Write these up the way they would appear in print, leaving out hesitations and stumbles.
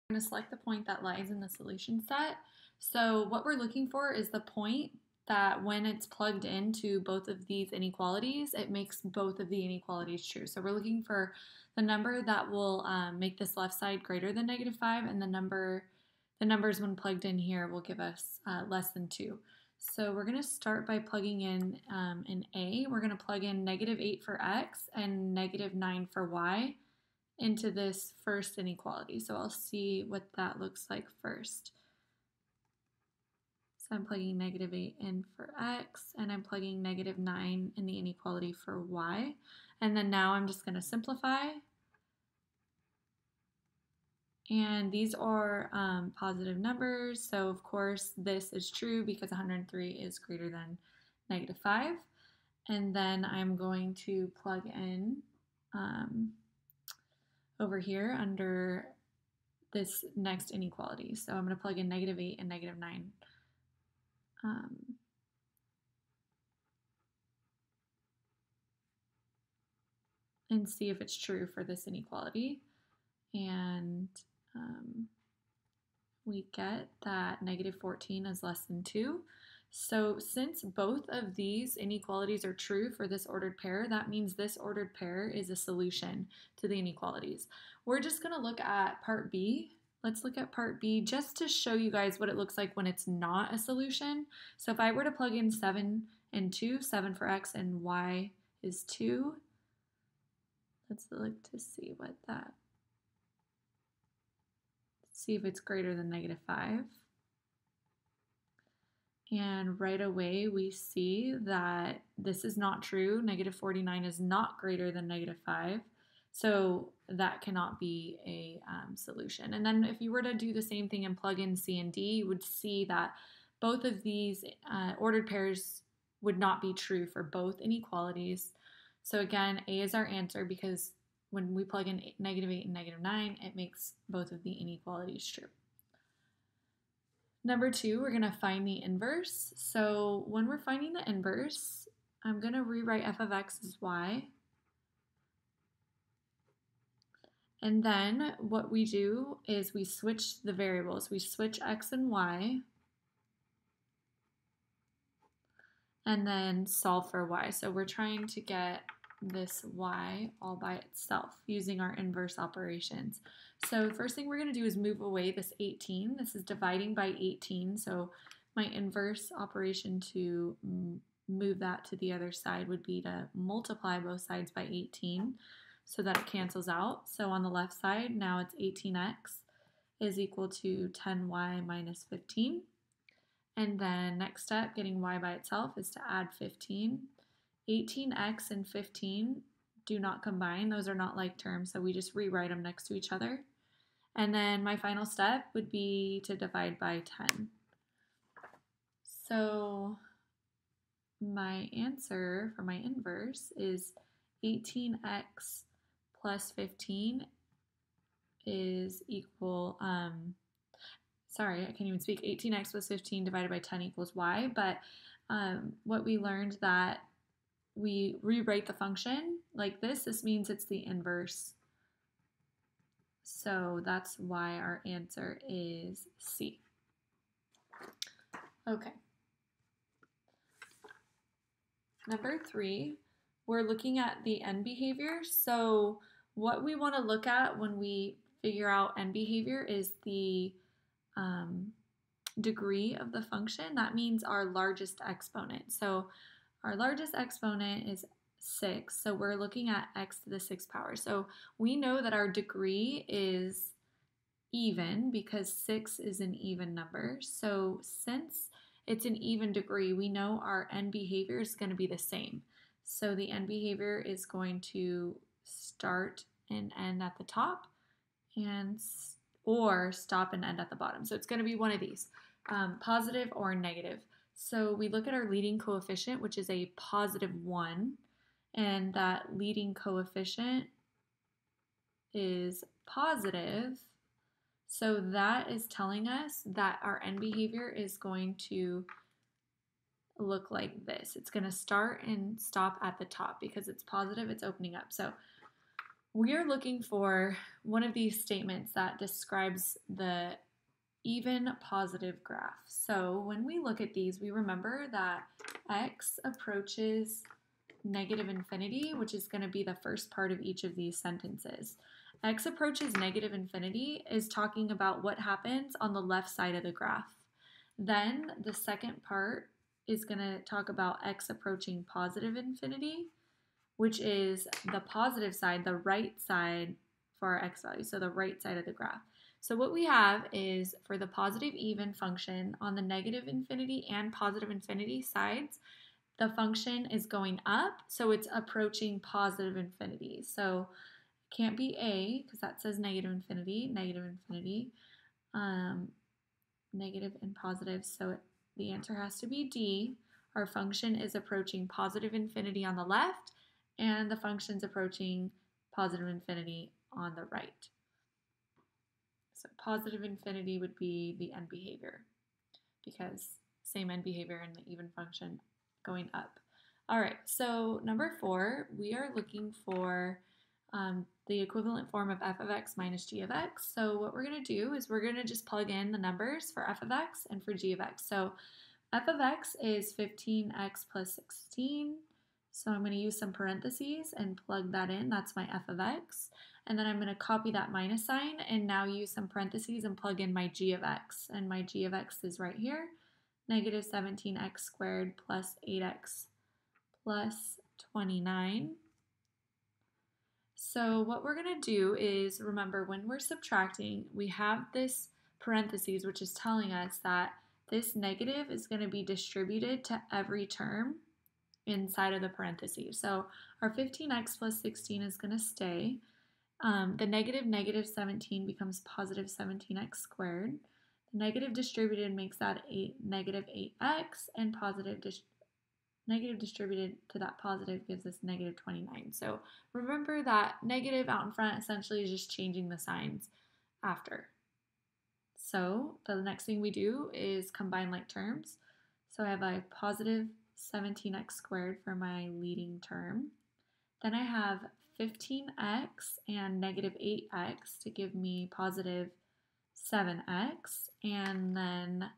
going to select the point that lies in the solution set. So what we're looking for is the point that when it's plugged into both of these inequalities, it makes both of the inequalities true. So we're looking for the number that will make this left side greater than -5, and the numbers when plugged in here will give us less than 2. So we're going to start by plugging in A. We're going to plug in -8 for x and -9 for y into this first inequality. So I'll see what that looks like first. So I'm plugging -8 in for x, and I'm plugging -9 in the inequality for y. And then now I'm just going to simplify. And these are positive numbers, so of course this is true because 103 is greater than -5. And then I'm going to plug in over here under this next inequality. So I'm going to plug in -8 and -9. And see if it's true for this inequality. And we get that -14 is less than 2. So since both of these inequalities are true for this ordered pair, that means this ordered pair is a solution to the inequalities. We're just going to look at part B. Let's look at part B just to show you guys what it looks like when it's not a solution. So if I were to plug in 7 and 2, 7 for x and y is 2. Let's look to see what that, see if it's greater than -5. And right away we see that this is not true. -49 is not greater than -5. So that cannot be a solution. And then if you were to do the same thing and plug in C and D, you would see that both of these ordered pairs would not be true for both inequalities. So again, A is our answer because when we plug in -8 and -9, it makes both of the inequalities true. Number 2, we're going to find the inverse. So when we're finding the inverse, I'm going to rewrite f of x as y. And then what we do is we switch the variables. We switch x and y, and then solve for y. So we're trying to get this y all by itself using our inverse operations. So the first thing we're going to do is move away this 18. This is dividing by 18. So my inverse operation to move that to the other side would be to multiply both sides by 18 so that it cancels out. So on the left side, now it's 18x is equal to 10y minus 15. And then next step, getting y by itself, is to add 15. 18x and 15 do not combine. Those are not like terms, so we just rewrite them next to each other. And then my final step would be to divide by 10. So my answer for my inverse is 18x plus 15 is equal, sorry, I can't even speak. 18x plus 15 divided by 10 equals y, but what we learned that we rewrite the function like this. This means it's the inverse. So that's why our answer is C. Okay. Number 3, we're looking at the end behavior. So what we want to look at when we figure out end behavior is the degree of the function. That means our largest exponent. So our largest exponent is 6, so we're looking at x to the 6th power. So we know that our degree is even because 6 is an even number. So since it's an even degree, we know our end behavior is going to be the same. So the end behavior is going to start and end at the top, and or stop and end at the bottom. So it's going to be one of these, positive or negative. So we look at our leading coefficient, which is a +1, and that leading coefficient is positive. So that is telling us that our end behavior is going to look like this. It's going to start and stop at the top because it's positive, it's opening up. So we are looking for one of these statements that describes the even positive graph. So when we look at these, we remember that x approaches negative infinity, which is going to be the first part of each of these sentences. X approaches negative infinity is talking about what happens on the left side of the graph. Then the second part is going to talk about x approaching positive infinity, which is the positive side, the right side for our x value, so the right side of the graph. So what we have is for the positive even function on the negative infinity and positive infinity sides, the function is going up, so it's approaching positive infinity. So it can't be a, because that says negative infinity, negative and positive, so the answer has to be D. Our function is approaching positive infinity on the left, and the function's approaching positive infinity on the right. So positive infinity would be the end behavior, because same end behavior in the even function going up. All right, so number 4, we are looking for the equivalent form of f of x minus g of x. So what we're going to do is we're going to just plug in the numbers for f of x and for g of x. So f of x is 15x plus 16. So I'm going to use some parentheses and plug that in. That's my f of x. And then I'm going to copy that minus sign and now use some parentheses and plug in my g of x. And my g of x is right here, negative 17x squared plus 8x plus 29. So what we're going to do is, remember, when we're subtracting, we have this parentheses, which is telling us that this negative is going to be distributed to every term inside of the parentheses. So our 15x plus 16 is going to stay. The negative 17 becomes positive 17x squared. The negative distributed makes that negative 8x, and negative distributed to that positive gives us negative 29. So remember that negative out in front essentially is just changing the signs after. So the next thing we do is combine like terms. So I have a positive 17x squared for my leading term. Then I have 15x and negative 8x to give me positive 7x. And then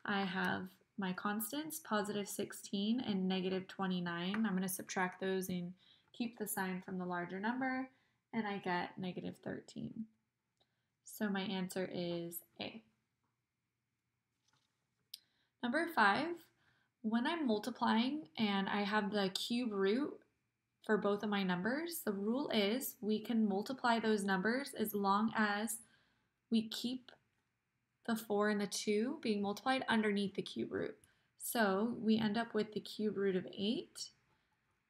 I have my constants, positive 16 and negative 29. I'm going to subtract those and keep the sign from the larger number, and I get negative 13. So my answer is A. Number 5, when I'm multiplying and I have the cube root for both of my numbers, the rule is we can multiply those numbers as long as we keep the 4 and the 2 being multiplied underneath the cube root. So we end up with the cube root of 8.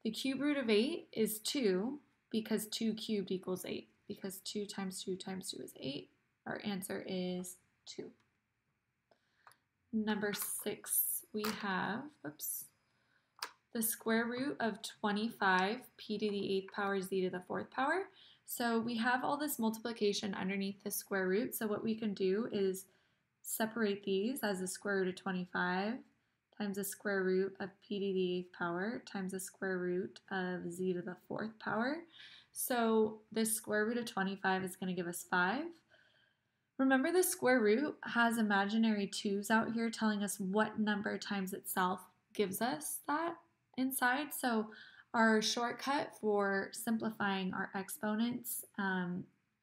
The cube root of 8 is 2 because 2 cubed equals 8. Because 2 times 2 times 2 is 8. Our answer is 2. Number 6, we have, the square root of 25 p to the 8th power z to the 4th power. So we have all this multiplication underneath the square root. So what we can do is separate these as the square root of 25 times the square root of p to the 8th power times the square root of z to the 4th power. So this square root of 25 is going to give us 5. Remember, the square root has imaginary 2's out here telling us what number times itself gives us that inside. So our shortcut for simplifying our exponents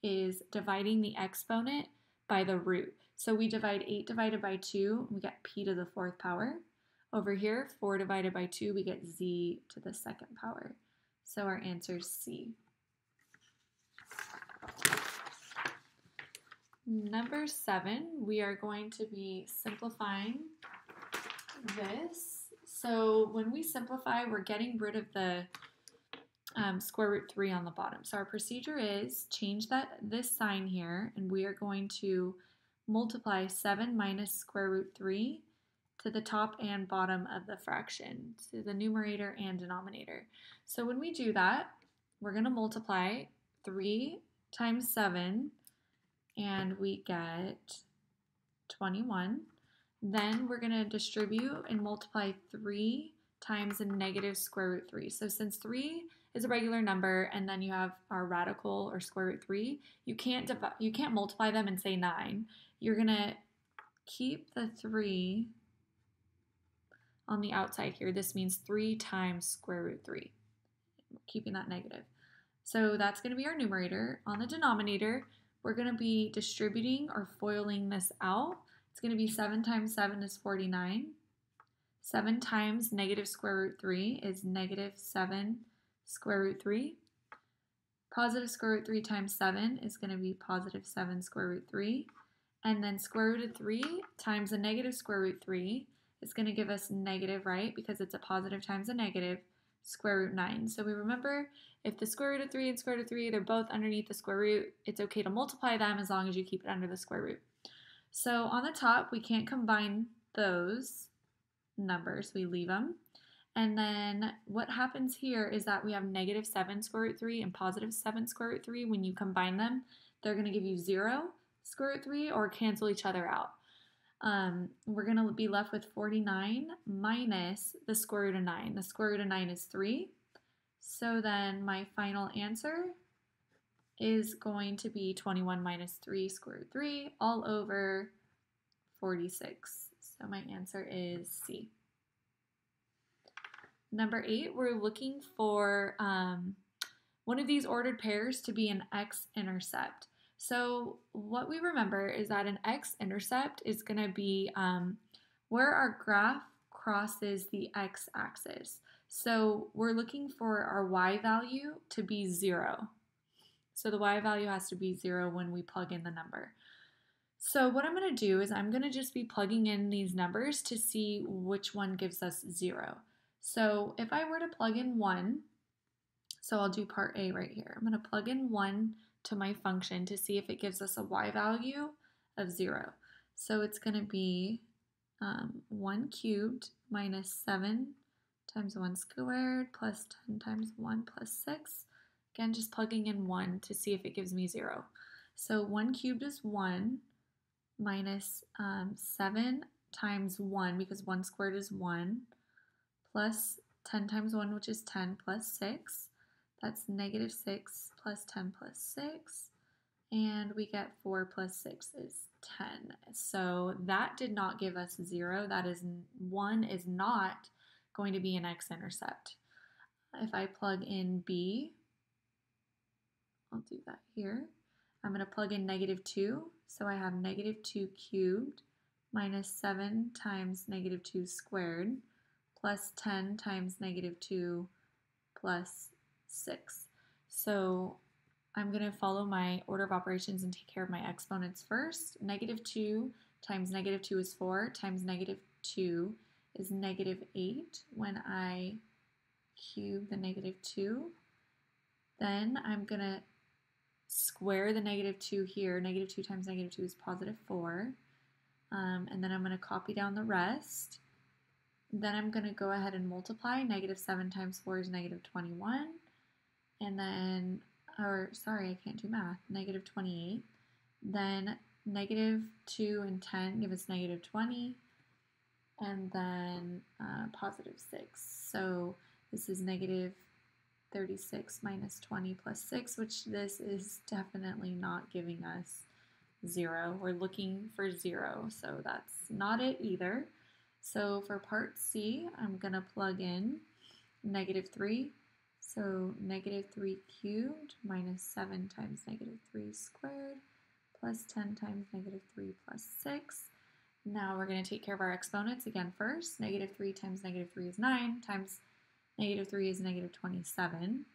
is dividing the exponent by the root. So we divide 8 divided by 2, we get p to the 4th power. Over here, 4 divided by 2, we get z to the 2nd power. So our answer is C. Number 7, we are going to be simplifying this. So when we simplify, we're getting rid of the square root 3 on the bottom. So our procedure is change this sign here, and we are going to multiply 7 minus square root 3 to the top and bottom of the fraction, to the numerator and denominator. So when we do that, we're going to multiply 3 times 7, and we get 21. Then we're going to distribute and multiply 3 times a negative square root 3. So since 3 is a regular number, and then you have our radical or square root 3. You can't multiply them and say 9. You're going to keep the 3 on the outside here. This means 3 times square root 3, keeping that negative. So that's going to be our numerator. On the denominator, we're going to be distributing or foiling this out. It's going to be 7 times 7 is 49. 7 times negative square root 3 is negative 7 square root 3. Positive square root 3 times 7 is going to be positive 7 square root 3. And then square root of 3 times a negative square root 3 is going to give us negative, right? Because it's a positive times a negative, square root 9. So we remember, if the square root of 3 and square root of 3, they're both underneath the square root, it's okay to multiply them as long as you keep it under the square root. So on the top, we can't combine those numbers, we leave them. And then what happens here is that we have negative 7 square root 3 and positive 7 square root 3. When you combine them, they're going to give you 0 square root 3 or cancel each other out. We're going to be left with 49 minus the square root of 9. The square root of 9 is 3. So then my final answer is going to be 21 minus 3 square root 3 all over 46. So my answer is C. Number 8, we're looking for one of these ordered pairs to be an x-intercept. So what we remember is that an x-intercept is going to be where our graph crosses the x-axis. So we're looking for our y value to be 0. So the y value has to be 0 when we plug in the number. So what I'm going to do is I'm going to just be plugging in these numbers to see which one gives us 0. So if I were to plug in 1, so I'll do part A right here. I'm going to plug in 1 to my function to see if it gives us a y value of 0. So it's going to be 1 cubed minus 7 times 1 squared plus 10 times 1 plus 6. Again, just plugging in 1 to see if it gives me 0. So 1 cubed is 1 minus 7 times 1, because 1 squared is 1, plus 10 times 1, which is 10, plus 6. That's negative 6 plus 10 plus 6. And we get 4 plus 6 is 10. So that did not give us 0. That is, 1 is not going to be an x-intercept. If I plug in B, I'll do that here. I'm going to plug in negative 2. So I have negative 2 cubed minus 7 times negative 2 squared plus 10 times negative 2 plus 6. So I'm going to follow my order of operations and take care of my exponents first. Negative 2 times negative 2 is 4 times negative 2 is negative 8 when I cube the negative 2. Then I'm going to square the negative 2 here. Negative 2 times negative 2 is positive 4. And then I'm going to copy down the rest. Then I'm going to go ahead and multiply. Negative 7 times 4 is negative 21. And then, or sorry, I can't do math. Negative 28. Then negative 2 and 10 give us negative 20. And then positive 6. So this is negative 36 minus 20 plus 6, which this is definitely not giving us 0. We're looking for 0, so that's not it either. So for part C, I'm going to plug in negative 3. So negative 3 cubed minus 7 times negative 3 squared plus 10 times negative 3 plus 6. Now we're going to take care of our exponents again first. Negative 3 times negative 3 is 9 times negative 3 is negative 27.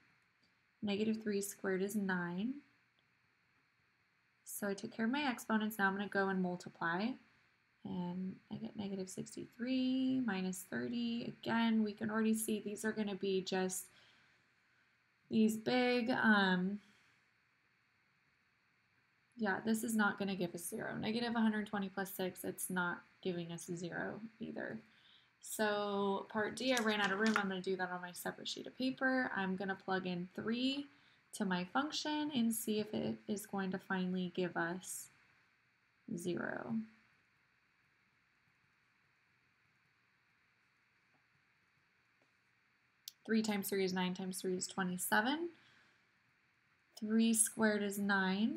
Negative 3 squared is 9. So I took care of my exponents. Now I'm going to go and multiply. And I get negative 63 minus 30. Again, we can already see these are going to be just these big, yeah, this is not going to give us 0. Negative 120 plus 6, it's not giving us 0 either. So part D, I ran out of room. I'm going to do that on my separate sheet of paper. I'm going to plug in 3 to my function and see if it is going to finally give us 0. 3 times 3 is 9 times 3 is 27. 3 squared is 9.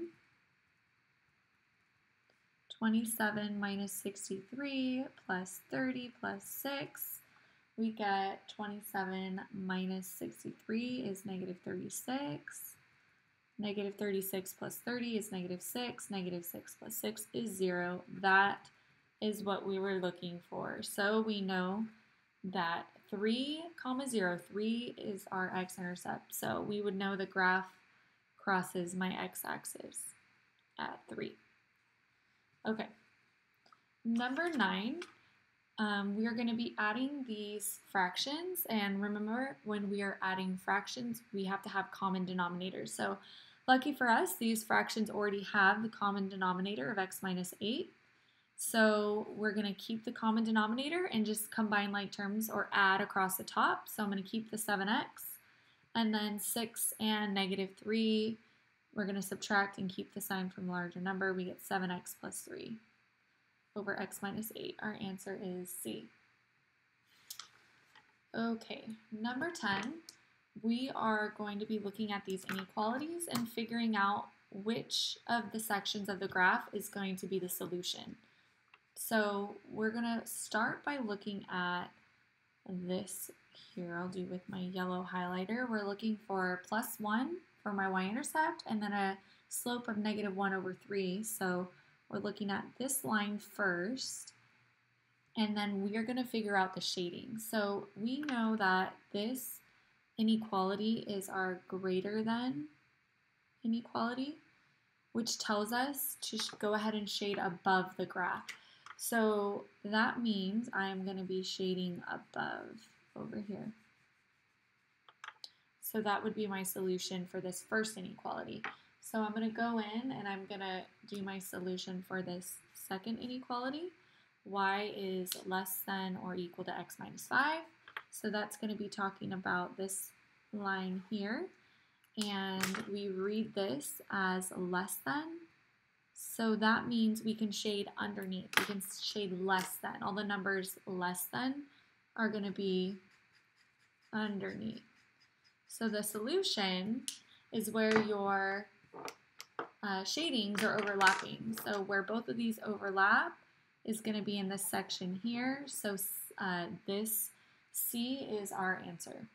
27 minus 63 plus 30 plus 6. We get 27 minus 63 is negative 36. Negative 36 plus 30 is negative 6. Negative 6 plus 6 is 0. That is what we were looking for. So we know that 3, 0, 3 is our x-intercept. So we would know the graph crosses my x-axis at 3. Okay, number 9, we are going to be adding these fractions, and remember, when we are adding fractions, we have to have common denominators. So lucky for us, these fractions already have the common denominator of x minus 8. So we're going to keep the common denominator and just combine like terms or add across the top. So I'm going to keep the 7x, and then 6 and negative 3, we're going to subtract and keep the sign from the larger number. We get 7x plus 3 over x minus 8. Our answer is C. Okay, number 10, we are going to be looking at these inequalities and figuring out which of the sections of the graph is going to be the solution. So we're going to start by looking at this here. I'll do with my yellow highlighter. We're looking for plus 1 for my y-intercept and then a slope of negative 1 over 3. So we're looking at this line first, and then we are going to figure out the shading. So we know that this inequality is our greater than inequality, which tells us to go ahead and shade above the graph. So that means I'm going to be shading above over here. So that would be my solution for this first inequality. So I'm going to go in and I'm going to do my solution for this second inequality. Y is less than or equal to x minus 5. So that's going to be talking about this line here. And we read this as less than. So that means we can shade underneath. We can shade less than. All the numbers less than are going to be underneath. So the solution is where your shadings are overlapping. So where both of these overlap is going to be in this section here. So this C is our answer.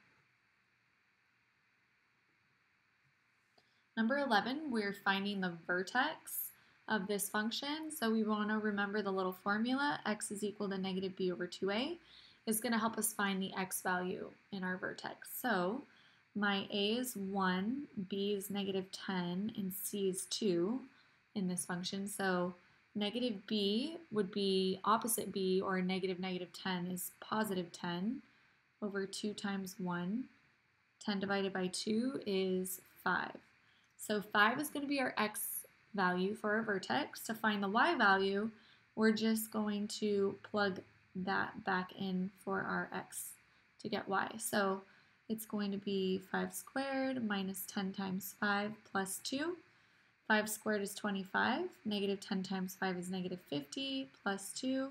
Number 11, we're finding the vertex of this function. So we want to remember the little formula, x is equal to negative b over 2a, is going to help us find the x value in our vertex. So my a is 1, b is negative 10, and c is 2 in this function. So negative b would be opposite b, or negative 10 is positive 10 over 2 times 1. 10 divided by 2 is 5. So 5 is going to be our x value for our vertex. To find the y value, we're just going to plug that back in for our x to get y. So it's going to be 5 squared minus 10 times 5 plus 2. 5 squared is 25. Negative 10 times 5 is negative 50 plus 2.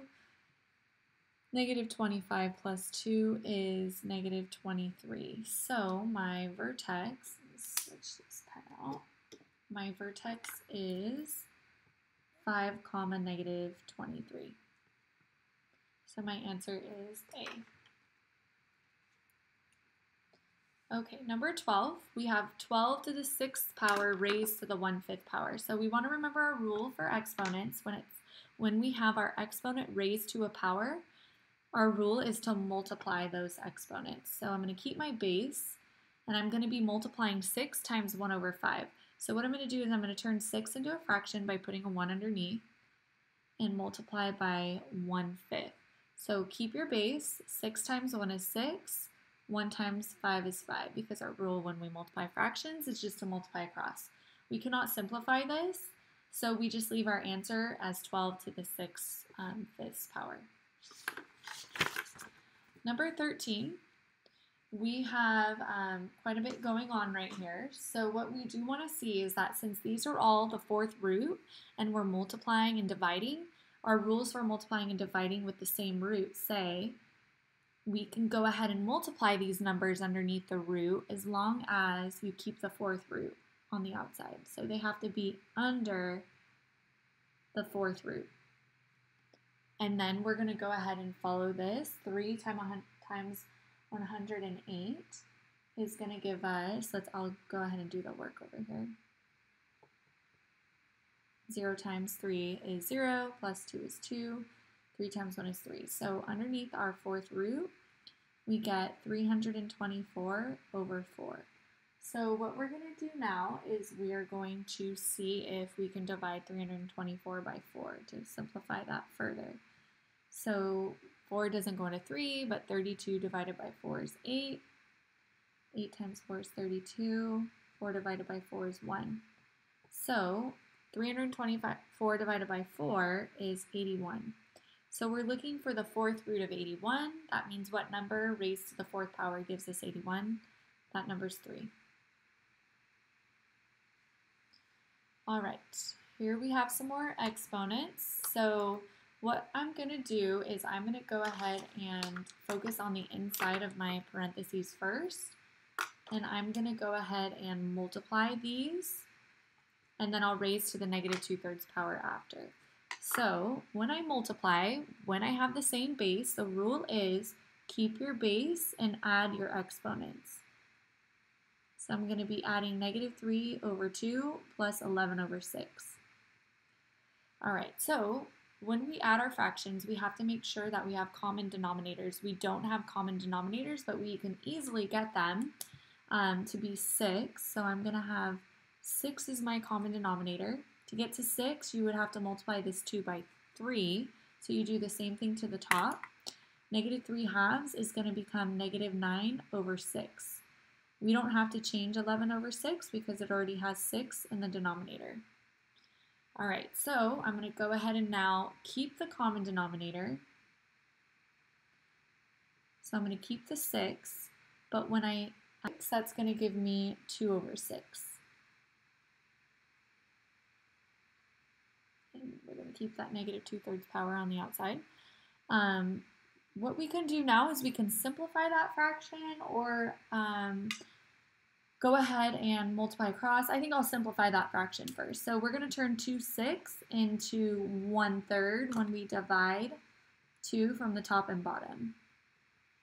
Negative 25 plus 2 is negative 23. So my vertex, let's switch this pen out. My vertex is 5, negative 23. So my answer is A. Okay, number 12, we have 12 to the 6th power raised to the 1/5 power. So we want to remember our rule for exponents. When we have our exponent raised to a power, our rule is to multiply those exponents. So I'm going to keep my base, and I'm going to be multiplying 6 times 1 over 5. So what I'm going to do is I'm going to turn 6 into a fraction by putting a 1 underneath and multiply by 1/5. So keep your base. 6 times 1 is 6. 1 times 5 is 5, because our rule when we multiply fractions is just to multiply across. We cannot simplify this, so we just leave our answer as 12 to the 6th power. Number 13, we have quite a bit going on right here. So what we do want to see is that since these are all the 4th root and we're multiplying and dividing, our rules for multiplying and dividing with the same root say we can go ahead and multiply these numbers underneath the root as long as you keep the fourth root on the outside. So they have to be under the fourth root. And then we're going to go ahead and follow this. 3 times 108 is going to give us, I'll go ahead and do the work over here. 0 times 3 is 0, plus 2 is 2, 3 times 1 is 3. So underneath our fourth root, we get 324 over 4. So what we're going to do now is we are going to see if we can divide 324 by 4 to simplify that further. So 4 doesn't go into 3, but 32 divided by 4 is 8. 8 times 4 is 32. 4 divided by 4 is 1. So 324 divided by 4 is 81. So we're looking for the fourth root of 81. That means what number raised to the fourth power gives us 81? That number's 3. All right, here we have some more exponents. So what I'm going to do is I'm going to go ahead and focus on the inside of my parentheses first. And I'm going to go ahead and multiply these. And then I'll raise to the negative 2/3 power after. So when I multiply, when I have the same base, the rule is keep your base and add your exponents. So I'm going to be adding negative 3 over 2 plus 11 over 6. All right, so when we add our fractions, we have to make sure that we have common denominators. We don't have common denominators, but we can easily get them to be 6. So I'm going to have 6 is my common denominator. To get to 6, you would have to multiply this 2 by 3. So you do the same thing to the top. Negative 3 halves is going to become negative 9 over 6. We don't have to change 11 over 6 because it already has 6 in the denominator. All right, so I'm going to go ahead and now keep the common denominator. So I'm going to keep the 6, but when I x, that's going to give me 2 over 6. And we're going to keep that negative 2/3 power on the outside. What we can do now is we can simplify that fraction or go ahead and multiply across. I think I'll simplify that fraction first. So we're going to turn 2/6 into 1/3 when we divide 2 from the top and bottom.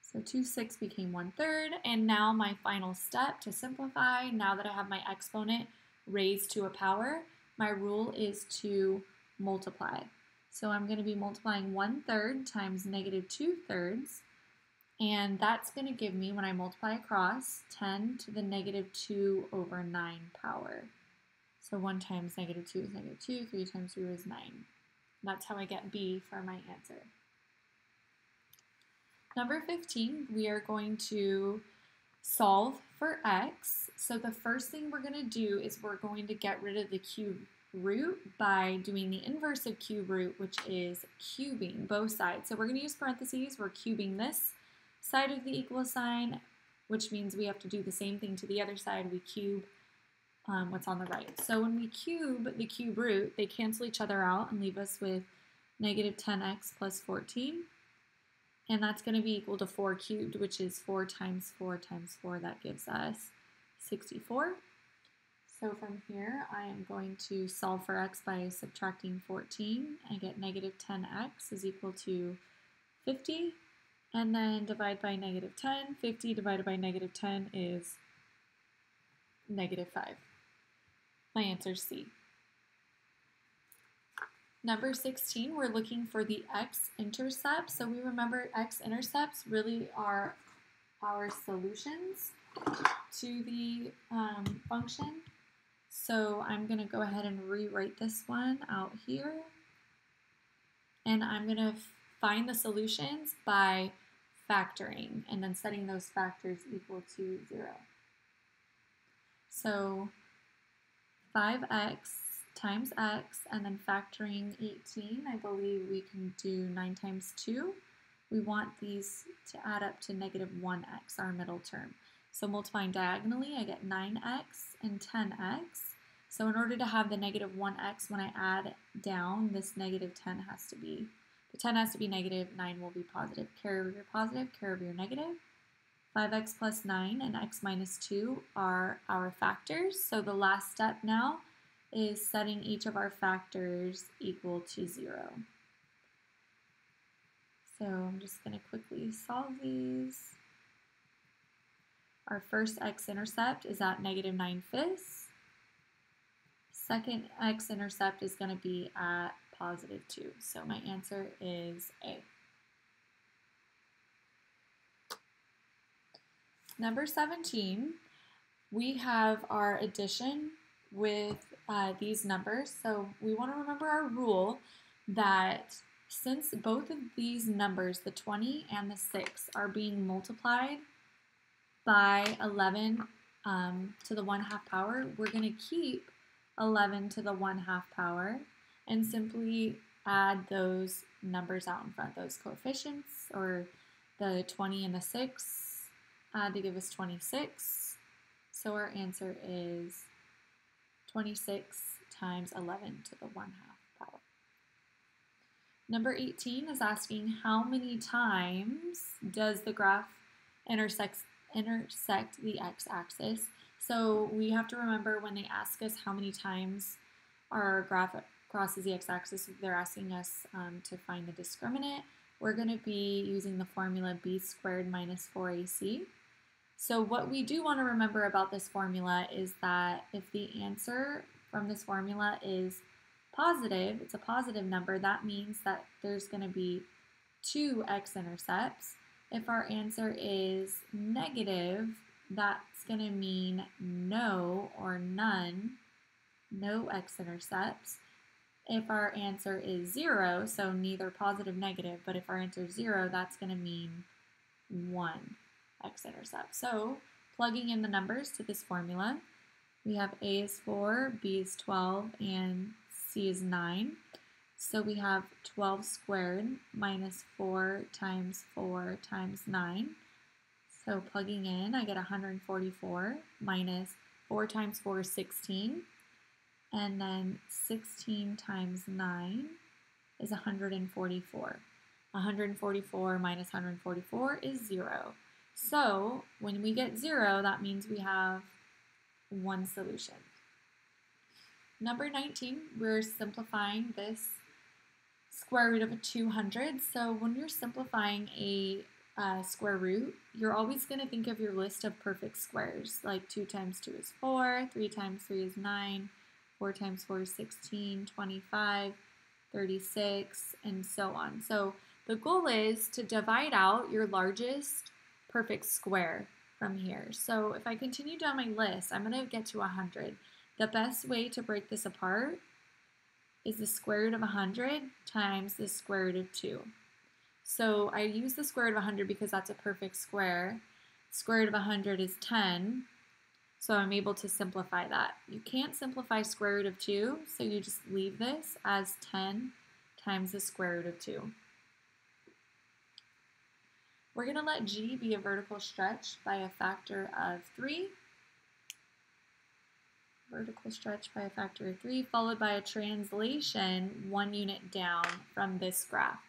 So 2/6 became 1/3, and now my final step to simplify, now that I have my exponent raised to a power, my rule is to multiply. So I'm going to be multiplying 1/3 times negative 2/3, and that's going to give me, when I multiply across, 10 to the negative 2 over 9 power. So 1 times negative 2 is negative 2, 3 times 2 is 9. That's how I get B for my answer. Number 15, we are going to solve for x. So the first thing we're going to do is we're going to get rid of the cube root by doing the inverse of cube root, which is cubing both sides. So we're going to use parentheses. We're cubing this side of the equal sign, which means we have to do the same thing to the other side. We cube what's on the right. So when we cube the cube root, they cancel each other out and leave us with negative 10x plus 14. And that's going to be equal to 4 cubed, which is 4 times 4 times 4. That gives us 64. So from here, I am going to solve for x by subtracting 14. I get negative 10x is equal to 50. And then divide by negative 10. 50 divided by negative 10 is negative 5. My answer is C. Number 16, we're looking for the x-intercept. So we remember x-intercepts really are our solutions to the function. So I'm going to go ahead and rewrite this one out here. And I'm going to find the solutions by factoring and then setting those factors equal to 0. So 5x times x, and then factoring 18, I believe we can do 9 times 2. We want these to add up to negative 1x, our middle term. So multiplying diagonally, I get 9x and 10x. So in order to have the negative 1x, when I add down, this negative 10 has to be, The 10 has to be negative, 9 will be positive. Carry over your positive, carry over your negative. 5x plus 9 and x minus 2 are our factors. So the last step now is setting each of our factors equal to 0. So I'm just going to quickly solve these. Our first x-intercept is at negative 9/5. Second x-intercept is going to be at positive 2. So my answer is A. Number 17, we have our addition with these numbers. So we want to remember our rule that since both of these numbers, the 20 and the 6, are being multiplied by 11 to the 1/2 power, we're going to keep 11 to the 1/2 power and simply add those numbers out in front, those coefficients, or the 20 and the 6 to give us 26. So our answer is 26 times 11 to the 1/2 power. Number 18 is asking how many times does the graph intersect the x-axis. So we have to remember when they ask us how many times our graph crosses the x-axis, they're asking us to find the discriminant. We're going to be using the formula b squared minus 4ac. So what we do want to remember about this formula is that if the answer from this formula is positive, it's a positive number, that means that there's going to be 2 x-intercepts. If our answer is negative, that's going to mean no or none, no x-intercepts. If our answer is 0, so neither positive, negative, but if our answer is 0, that's going to mean 1 x-intercept. So plugging in the numbers to this formula, we have A is 4, B is 12, and C is 9. So we have 12 squared minus 4 times 9. So plugging in, I get 144 minus 4 times 4 is 16. And then 16 times 9 is 144. 144 minus 144 is 0. So when we get 0, that means we have one solution. Number 19, we're simplifying this square root of a 200. So when you're simplifying a square root, you're always going to think of your list of perfect squares, like 2 times 2 is 4, 3 times 3 is 9, 4 times 4 is 16, 25, 36, and so on. So the goal is to divide out your largest perfect square from here. So if I continue down my list, I'm going to get to 100. The best way to break this apart is the square root of 100 times the square root of 2. So I use the square root of 100 because that's a perfect square. Square root of 100 is 10, so I'm able to simplify that. You can't simplify square root of 2, so you just leave this as 10 times the square root of 2. We're going to let G be a vertical stretch by a factor of 3. Vertical stretch by a factor of 3, followed by a translation 1 unit down from this graph.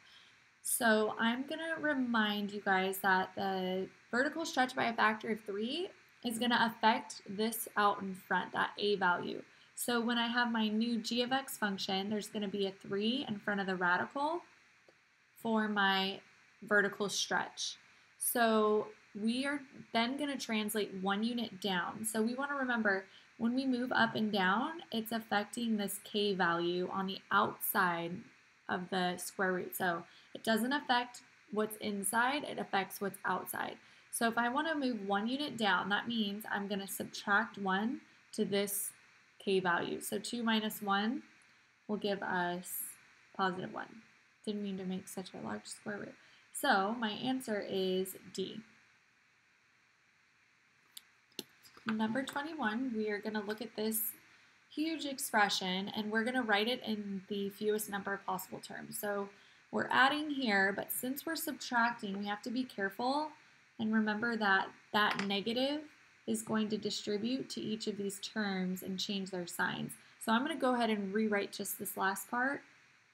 So I'm going to remind you guys that the vertical stretch by a factor of 3 is going to affect this out in front, that a value. So when I have my new g of x function, there's going to be a 3 in front of the radical for my vertical stretch. So we are then going to translate 1 unit down. So we want to remember when we move up and down, it's affecting this k value on the outside of the square root. So it doesn't affect what's inside, it affects what's outside. So if I want to move 1 unit down, that means I'm going to subtract 1 to this k value. So 2 minus 1 will give us positive 1. Didn't mean to make such a large square root. So my answer is D. Number 21, we are going to look at this huge expression and we're going to write it in the fewest number of possible terms. So we're adding here, but since we're subtracting, we have to be careful and remember that that negative is going to distribute to each of these terms and change their signs. So I'm going to go ahead and rewrite just this last part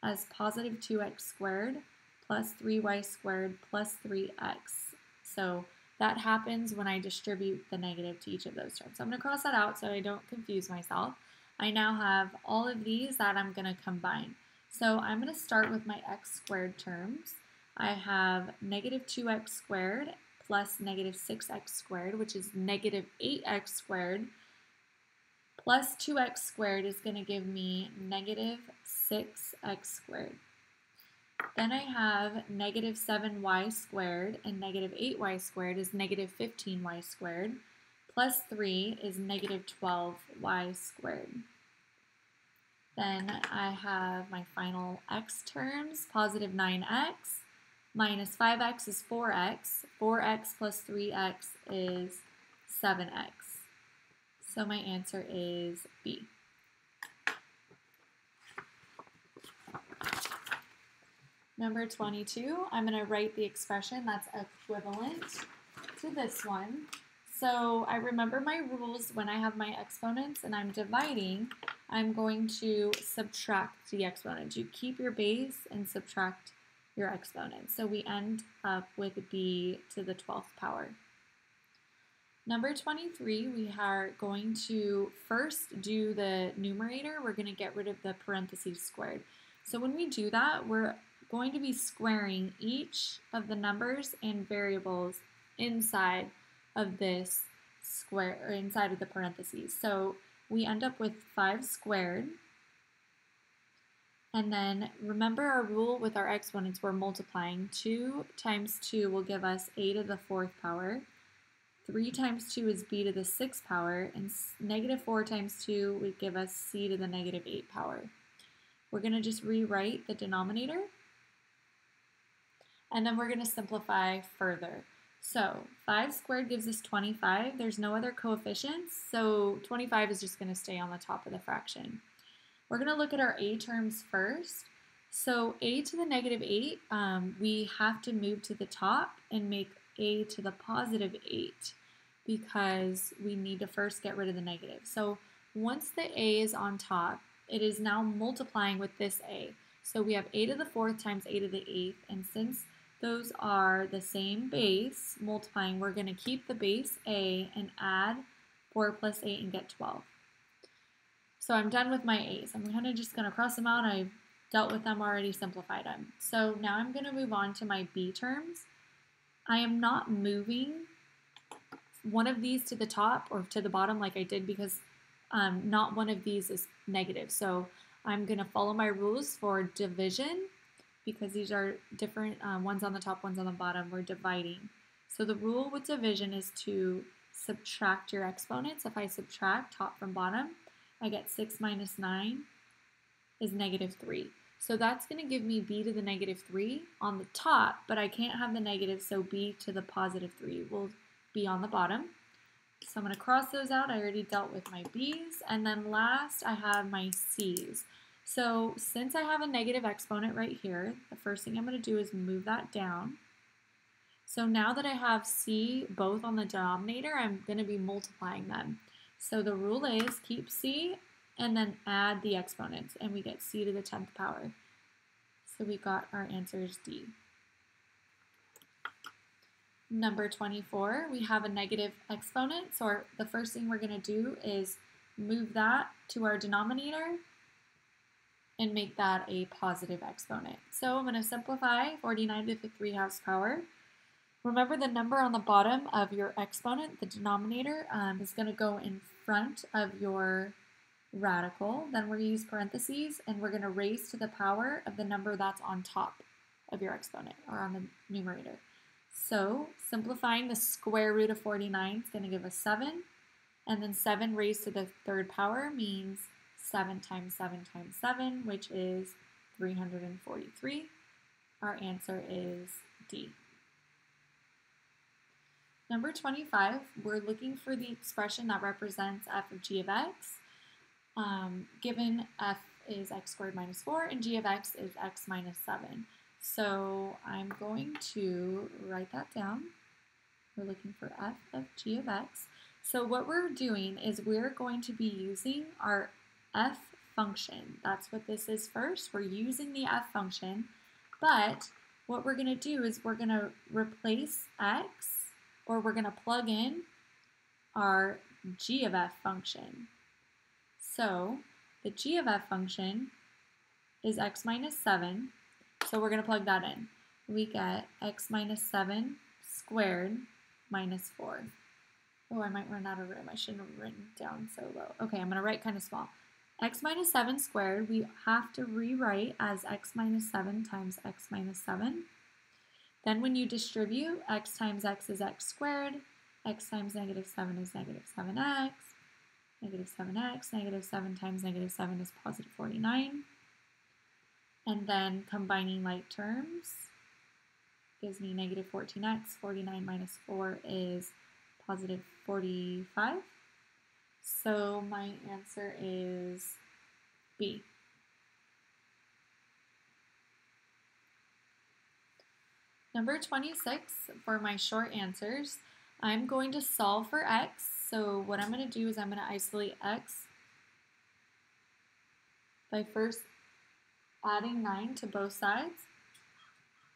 as positive 2x squared plus 3y squared plus 3x. So that happens when I distribute the negative to each of those terms. So I'm going to cross that out so I don't confuse myself. I now have all of these that I'm going to combine. So I'm going to start with my x squared terms. I have negative 2x squared plus negative 6x squared, which is negative 8x squared, plus 2x squared is going to give me negative 6x squared. Then I have negative 7y squared, and negative 8y squared is negative 15y squared, plus 3 is negative 12y squared. Then I have my final x terms, positive 9x, minus 5x is 4x, 4x plus 3x is 7x. So my answer is B. Number 22, I'm going to write the expression that's equivalent to this one. So I remember my rules when I have my exponents and I'm dividing, I'm going to subtract the exponents. You keep your base and subtract your exponents. So we end up with b to the 12th power. Number 23, we are going to first do the numerator. We're going to get rid of the parentheses squared. So when we do that, we're going to be squaring each of the numbers and variables inside of this square, or inside of the parentheses. So we end up with 5 squared. And then remember our rule with our exponents, we're multiplying. 2 times 2 will give us a to the 4th power. 3 times 2 is b to the 6th power, and negative 4 times 2 would give us c to the negative 8 power. We're going to just rewrite the denominator, and then we're going to simplify further. So 5 squared gives us 25. There's no other coefficients, so 25 is just going to stay on the top of the fraction. We're going to look at our a terms first. So a to the negative 8, we have to move to the top and make a to the positive 8 because we need to first get rid of the negative. So once the a is on top, it is now multiplying with this a. So we have a to the 4th times a to the 8th, and since those are the same base multiplying, we're going to keep the base a and add 4 plus 8 and get 12. So I'm done with my a's. I'm kind of just going to cross them out. I've dealt with them already, simplified them. So now I'm going to move on to my b terms. I am not moving one of these to the top or to the bottom like I did because not one of these is negative. So I'm going to follow my rules for division because these are different, one's on the top, one's on the bottom. We're dividing. So the rule with division is to subtract your exponents. If I subtract top from bottom, I get 6 minus 9 is negative 3. So that's going to give me b to the negative 3 on the top, but I can't have the negative, so b to the positive 3 will be on the bottom. So I'm going to cross those out. I already dealt with my b's. And then last, I have my c's. So since I have a negative exponent right here, the first thing I'm going to do is move that down. So now that I have c both on the denominator, I'm going to be multiplying them. So the rule is keep c and then add the exponents, and we get c to the 10th power. So we got our answer is D. Number 24, we have a negative exponent, so the first thing we're going to do is move that to our denominator and make that a positive exponent. So I'm going to simplify 49 to the 3/2 power. Remember the number on the bottom of your exponent, the denominator, is going to go in front of your radical. Then we're going to use parentheses, and we're going to raise to the power of the number that's on top of your exponent, or on the numerator. So simplifying, the square root of 49 is going to give us 7, and then 7 raised to the 3rd power means 7 times 7 times 7, which is 343. Our answer is D. Number 25, we're looking for the expression that represents f of g of x. Given f is x squared minus 4 and g of x is x minus 7. So I'm going to write that down. We're looking for f of g of x. So what we're doing is we're going to be using our f function. That's what this is first. We're using the f function, but what we're going to do is we're going to replace x, or we're going to plug in our g of f function. So the g of f function is x minus 7, so we're going to plug that in. We get x minus 7 squared minus 4. Oh, I might run out of room. I shouldn't have written down so low. Okay, I'm going to write kind of small. X minus 7 squared, we have to rewrite as x minus 7 times x minus 7. Then when you distribute, x times x is x squared, x times negative 7 is negative 7x, negative 7x, negative 7 times negative 7 is positive 49. And then combining like terms gives me negative 14x. 49 minus 4 is positive 45. So my answer is B. Number 26, for my short answers, I'm going to solve for x. So what I'm going to do is I'm going to isolate x by first adding 9 to both sides.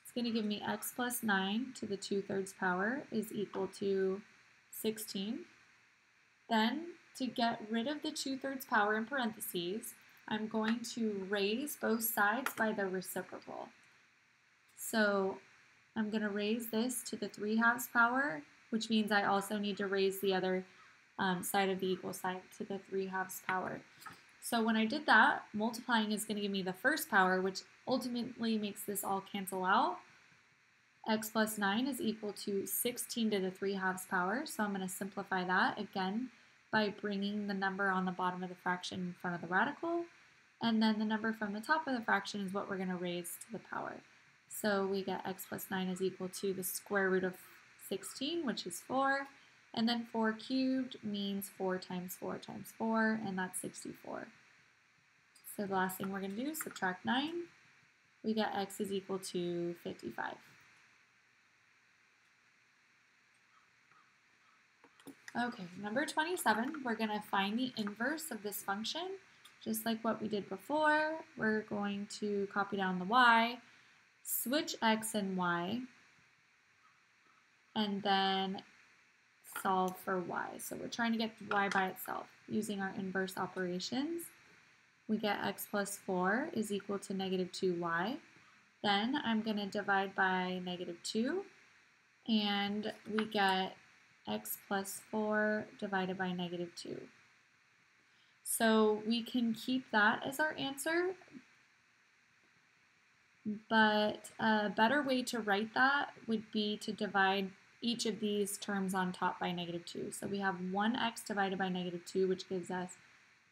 It's going to give me x plus 9 to the 2/3 power is equal to 16. Then, to get rid of the 2/3 power in parentheses, I'm going to raise both sides by the reciprocal. So I'm going to raise this to the 3/2 power, which means I also need to raise the other side of the equal sign to the 3/2 power. So when I did that, multiplying is going to give me the first power, which ultimately makes this all cancel out. X plus 9 is equal to 16 to the 3/2 power, so I'm going to simplify that again by bringing the number on the bottom of the fraction in front of the radical, and then the number from the top of the fraction is what we're going to raise to the power. So we get x plus 9 is equal to the square root of 16, which is 4, and then 4 cubed means 4 times 4 times 4, and that's 64. So the last thing we're going to do is subtract 9. We get x is equal to 55. Okay, number 27, we're going to find the inverse of this function. Just like what we did before, we're going to copy down the y, switch x and y, and then solve for y. So we're trying to get y by itself using our inverse operations. We get x plus 4 is equal to negative 2y. Then I'm going to divide by negative 2, and we get x plus 4 divided by negative 2. So we can keep that as our answer, but a better way to write that would be to divide each of these terms on top by negative 2. So we have 1x divided by negative 2, which gives us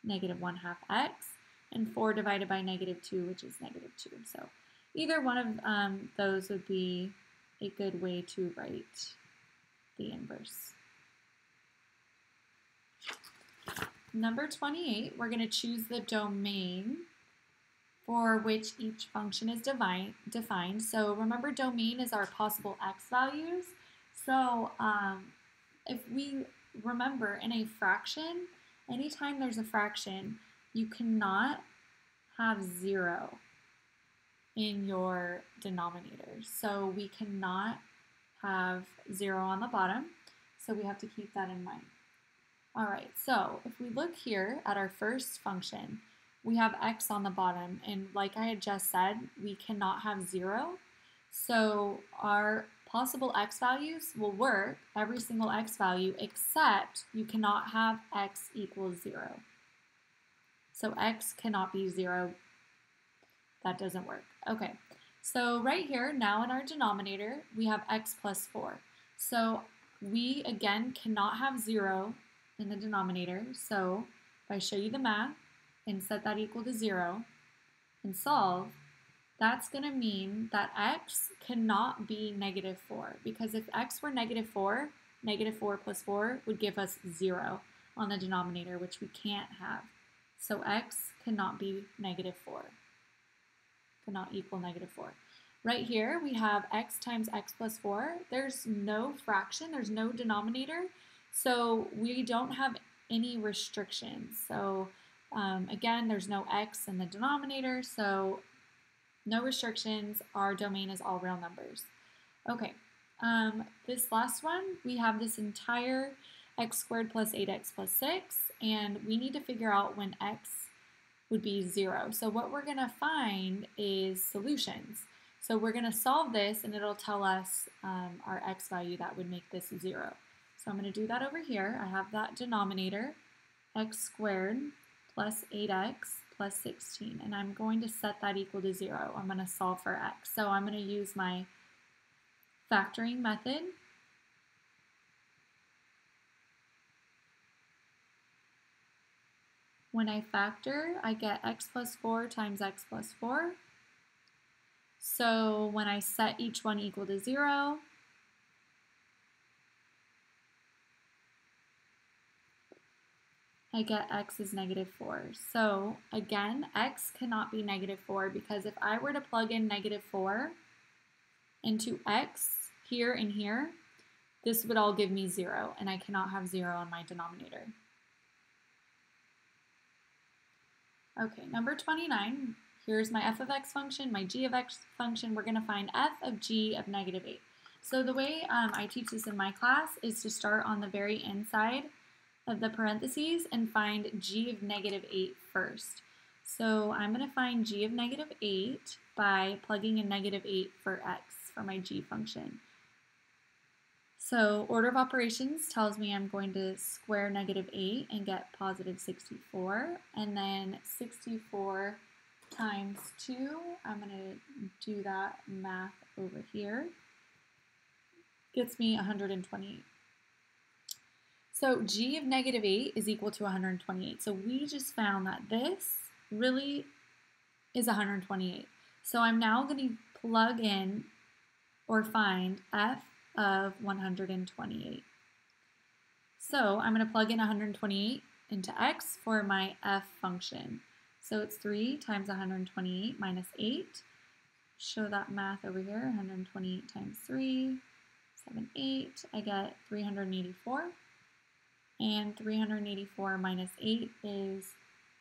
negative 1/2 x, and 4 divided by negative 2, which is negative 2. So either one of those would be a good way to write the inverse. Number 28, we're going to choose the domain for which each function is defined. So remember, domain is our possible x values. So if we remember in a fraction, anytime there's a fraction, you cannot have 0 in your denominator. So we cannot have 0 on the bottom, so we have to keep that in mind. All right, so if we look here at our first function, we have x on the bottom, and like I had just said, we cannot have 0. So our possible x values will work, every single x value, except you cannot have x equals 0. So x cannot be 0. That doesn't work. Okay, so right here, now in our denominator, we have x plus 4. So we, again, cannot have 0 in the denominator. So if I show you the math and set that equal to 0 and solve, that's going to mean that x cannot be negative 4, because if x were negative 4 plus 4 would give us 0 on the denominator, which we can't have. So x cannot be negative 4, cannot equal negative 4. Right here we have x times x plus 4. There's no fraction, there's no denominator, so we don't have any restrictions. So again, there's no x in the denominator, so No restrictions. Our domain is all real numbers. Okay, this last one, we have this entire x squared plus 8x plus 6, and we need to figure out when x would be 0. So what we're going to find is solutions. So we're going to solve this, and it'll tell us our x value that would make this 0. So I'm going to do that over here. I have that denominator, x squared plus 8x plus 16, and I'm going to set that equal to 0. I'm going to solve for x. So I'm going to use my factoring method. When I factor, I get x plus 4 times x plus 4. So when I set each one equal to 0, I get x is negative 4. So again, x cannot be negative 4 because if I were to plug in negative 4 into x here and here, this would all give me 0, and I cannot have 0 on my denominator. Okay, number 29, here's my f of x function, my g of x function. We're going to find f of g of negative 8. So the way I teach this in my class is to start on the very inside of the parentheses and find g of negative 8 first. So I'm going to find g of negative 8 by plugging in negative 8 for x, for my g function. So order of operations tells me I'm going to square negative 8 and get positive 64. And then 64 times 2, I'm going to do that math over here, gets me 128. So g of negative 8 is equal to 128. So we just found that this really is 128. So I'm now going to plug in or find f of 128. So I'm going to plug in 128 into x for my f function. So it's 3 times 128 minus 8. Show that math over here. 128 times 3, 7, 8. I get 384. And 384 minus 8 is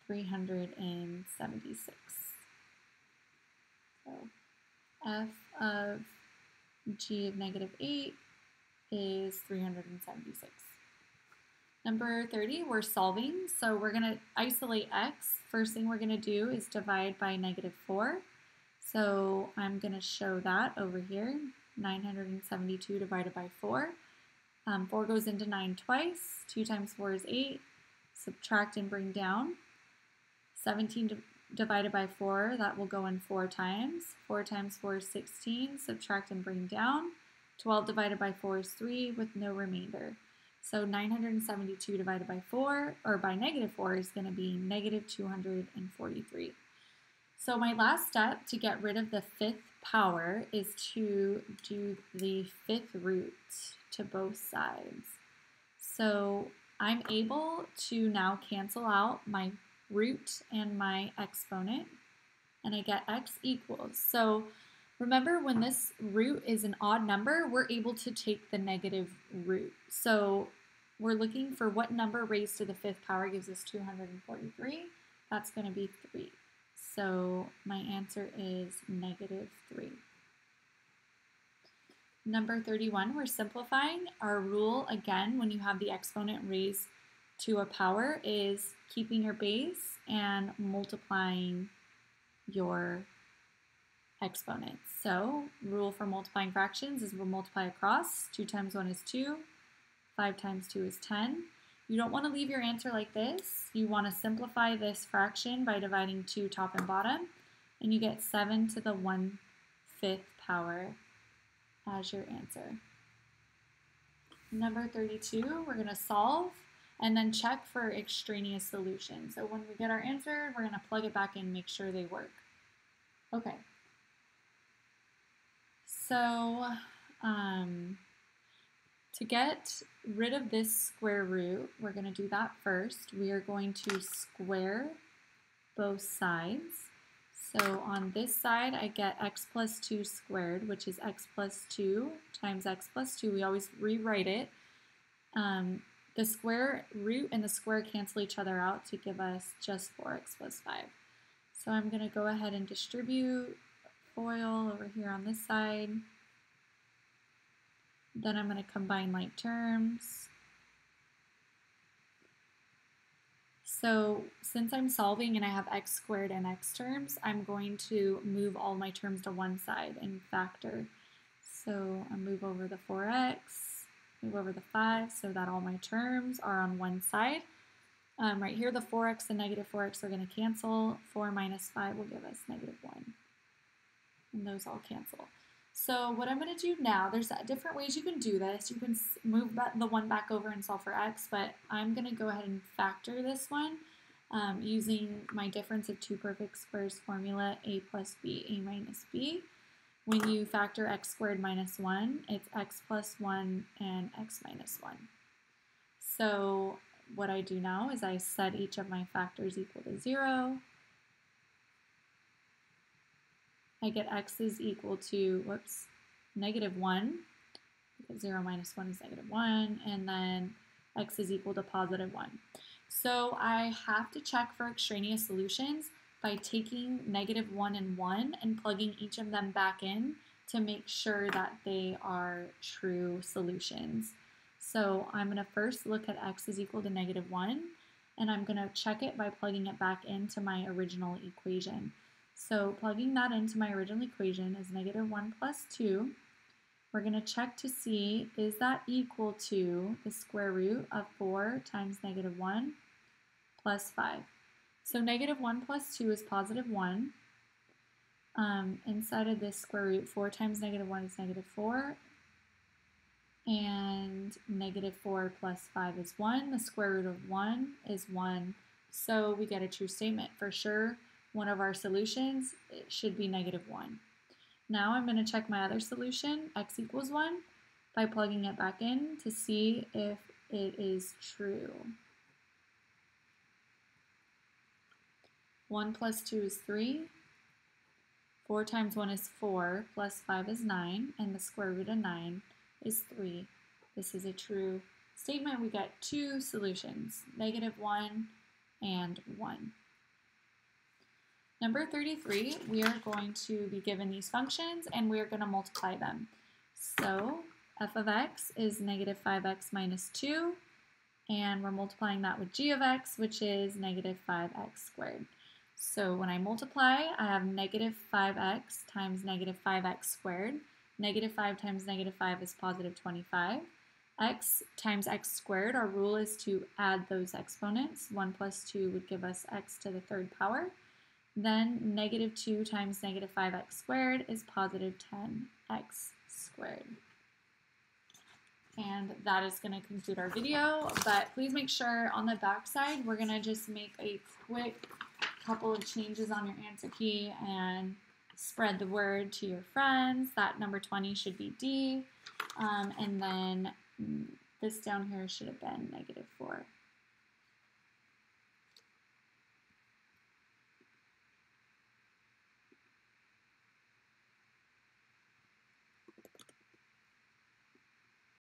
376. So f of g of negative 8 is 376. Number 30, we're solving. So we're going to isolate x. First thing we're going to do is divide by negative 4. So I'm going to show that over here. 972 divided by 4. 4 goes into 9 twice. 2 times 4 is 8. Subtract and bring down. 17 divided by 4, that will go in 4 times. 4 times 4 is 16. Subtract and bring down. 12 divided by 4 is 3 with no remainder. So 972 divided by 4, or by negative 4, is going to be negative 243. So my last step to get rid of the fifth power is to do the fifth root to both sides. So I'm able to now cancel out my root and my exponent, and I get x equals. So remember, when this root is an odd number, we're able to take the negative root. So we're looking for what number raised to the fifth power gives us 243. That's going to be 3. So my answer is negative 3. Number 31, we're simplifying. Our rule, again, when you have the exponent raised to a power, is keeping your base and multiplying your exponents. So rule for multiplying fractions is we'll multiply across. 2 times 1 is 2. 5 times 2 is 10. You don't want to leave your answer like this. You want to simplify this fraction by dividing 2 top and bottom, and you get 7 to the 1/5 power as your answer. Number 32, we're going to solve and then check for extraneous solutions. So when we get our answer, we're going to plug it back in and make sure they work. Okay. So to get rid of this square root, we're going to do that first. We are going to square both sides. So on this side, I get x plus 2 squared, which is x plus 2 times x plus 2. We always rewrite it. The square root and the square cancel each other out to give us just 4x plus 5. So I'm going to go ahead and distribute FOIL over here on this side. Then I'm going to combine like terms. So since I'm solving and I have x squared and x terms, I'm going to move all my terms to one side and factor. So I move over the 4x, move over the 5 so that all my terms are on one side. Right here, the 4x and negative 4x are going to cancel. 4 minus 5 will give us negative 1. And those all cancel. So what I'm going to do now, there's different ways you can do this. You can move the 1 back over and solve for x, but I'm going to go ahead and factor this one using my difference of two perfect squares formula, a plus b, a minus b. When you factor x squared minus 1, it's x plus 1 and x minus 1. So what I do now is I set each of my factors equal to 0. I get x is equal to, negative 1, because 0 minus 1 is negative 1, and then x is equal to positive 1. So I have to check for extraneous solutions by taking negative 1 and 1 and plugging each of them back in to make sure that they are true solutions. So I'm going to first look at x is equal to negative 1, and I'm going to check it by plugging it back into my original equation. So plugging that into my original equation is negative 1 plus 2. We're going to check to see, is that equal to the square root of 4 times negative 1 plus 5. So negative 1 plus 2 is positive 1. Inside of this square root, 4 times negative 1 is negative 4. And negative 4 plus 5 is 1. The square root of 1 is 1. So we get a true statement. For sure, one of our solutions, it should be negative 1. Now I'm going to check my other solution, x equals 1, by plugging it back in to see if it is true. 1 plus 2 is 3. 4 times 1 is 4, plus 5 is 9, and the square root of 9 is 3. This is a true statement. We get two solutions, negative 1 and 1. Number 33, we are going to be given these functions and we are going to multiply them. So f of x is negative 5x minus 2, and we're multiplying that with g of x, which is negative 5x squared. So when I multiply, I have negative 5x times negative 5x squared. Negative 5 times negative 5 is positive 25. X times x squared, our rule is to add those exponents. 1 plus 2 would give us x to the third power. Then negative 2 times negative 5x squared is positive 10x squared. And that is going to conclude our video, but please make sure on the back side, we're going to just make a quick couple of changes on your answer key and spread the word to your friends. That number 20 should be D, and then this down here should have been negative 4.